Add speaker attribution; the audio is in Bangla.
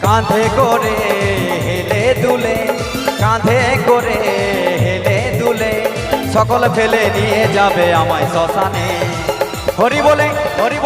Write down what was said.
Speaker 1: কাঁধে করে হেলে দুলে, কাঁধে করে হেলে দুলে সকল ফেলে নিয়ে যাবে আমায় শ্মশানে। হরি বলে হরি